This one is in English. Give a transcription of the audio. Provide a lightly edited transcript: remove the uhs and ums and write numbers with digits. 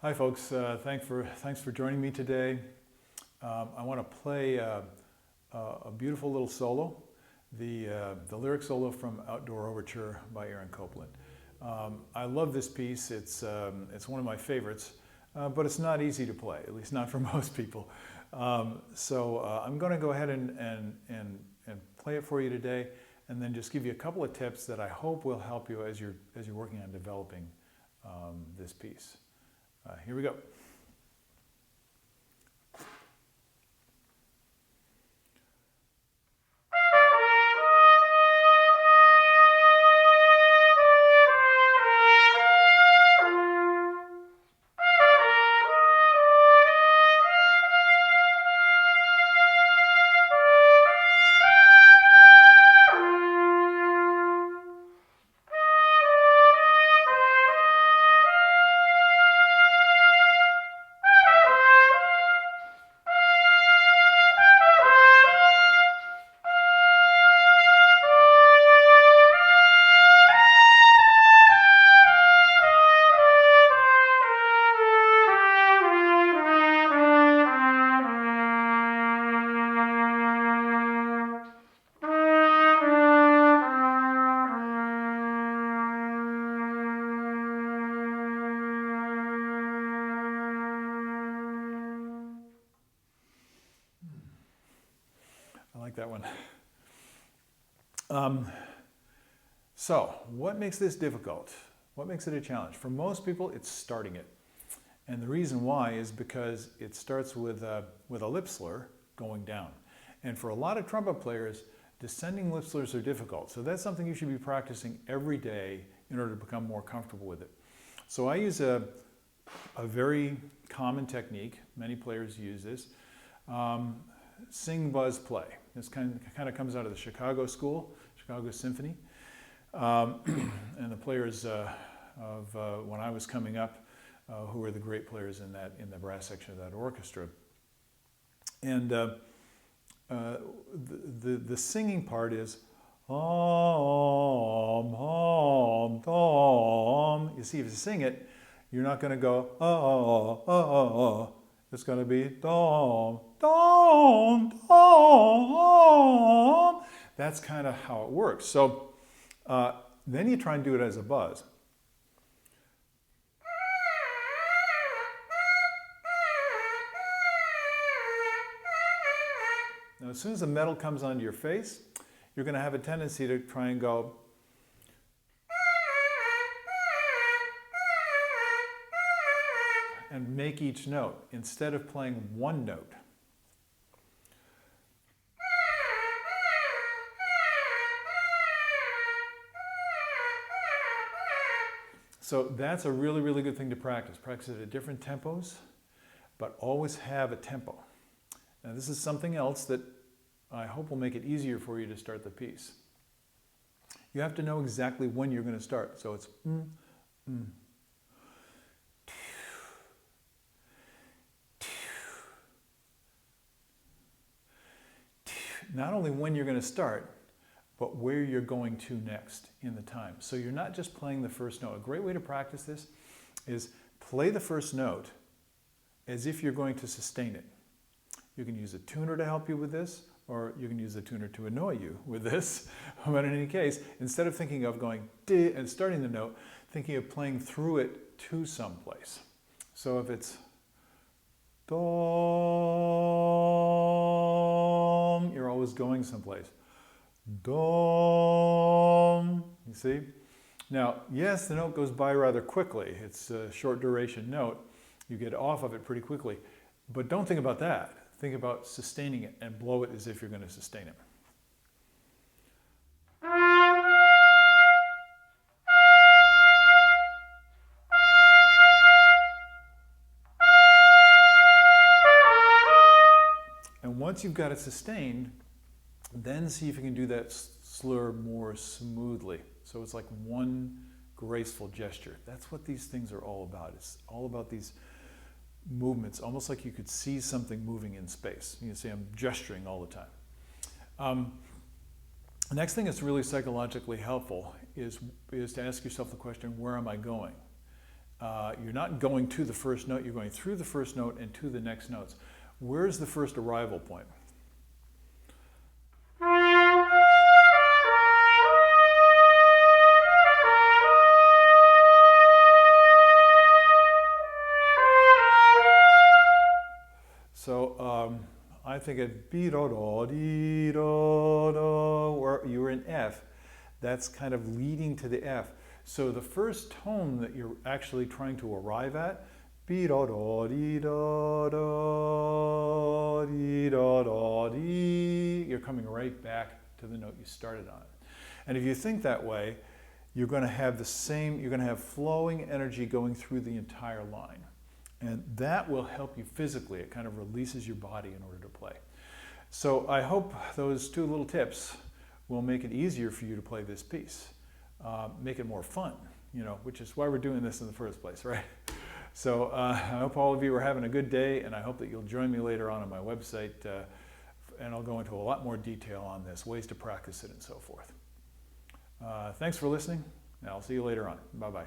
Hi folks, thanks for joining me today. I want to play a beautiful little solo, the lyric solo from Outdoor Overture by Copland. I love this piece. It's one of my favorites, but it's not easy to play, at least not for most people. So I'm going to go ahead and play it for you today, and then just give you a couple of tips that I hope will help you as you're working on developing this piece. Here we go. I like that one. So what makes this difficult? What makes it a challenge? For most people, it's starting it. And the reason why is because it starts with a lip slur going down. And for a lot of trumpet players, descending lip slurs are difficult. So that's something you should be practicing every day in order to become more comfortable with it. So I use a very common technique. Many players use this. Sing, buzz, play. This kind of comes out of the Chicago School, Chicago Symphony. And the players of when I was coming up, who were the great players in the brass section of that orchestra. And the singing part is om, om, dom. You see, if you sing it, you're not going to go oh, oh, oh. It's going to be dom, dom, dom. That's kind of how it works. So then you try and do it as a buzz. Now, as soon as the metal comes onto your face, you're going to have a tendency to try and go and make each note instead of playing one note. So that's a really, really good thing to practice. Practice it at different tempos, but always have a tempo. Now this is something else that I hope will make it easier for you to start the piece. You have to know exactly when you're going to start. So it's not only when you're going to start, but where you're going to next in the time. So you're not just playing the first note. A great way to practice this is play the first note as if you're going to sustain it. You can use a tuner to help you with this, or you can use a tuner to annoy you with this. But in any case, instead of thinking of going D and starting the note, thinking of playing through it to someplace. So if it's dom, you're always going someplace. Dom, you see? Now, yes, the note goes by rather quickly. It's a short duration note. You get off of it pretty quickly. But don't think about that. Think about sustaining it and blow it as if you're going to sustain it. And once you've got it sustained, then see if you can do that slur more smoothly. So it's like one graceful gesture. That's what these things are all about. It's all about these movements, almost like you could see something moving in space. You can see I'm gesturing all the time. The next thing that's really psychologically helpful is to ask yourself the question, where am I going? You're not going to the first note, you're going through the first note and to the next notes. Where's the first arrival point? So I think at be-do-do-dee-do-do, where you're in F, that's kind of leading to the F. So the first tone that you're actually trying to arrive at, be-do-do-dee-do-do-dee-do-do-dee, you're coming right back to the note you started on. And if you think that way, you're going to have the same, you're going to have flowing energy going through the entire line. And that will help you physically. It kind of releases your body in order to play. So I hope those two little tips will make it easier for you to play this piece. Make it more fun, you know, which is why we're doing this in the first place, right? So I hope all of you are having a good day, and I hope that you'll join me later on my website, and I'll go into a lot more detail on this, ways to practice it and so forth. Thanks for listening, and I'll see you later on. Bye-bye.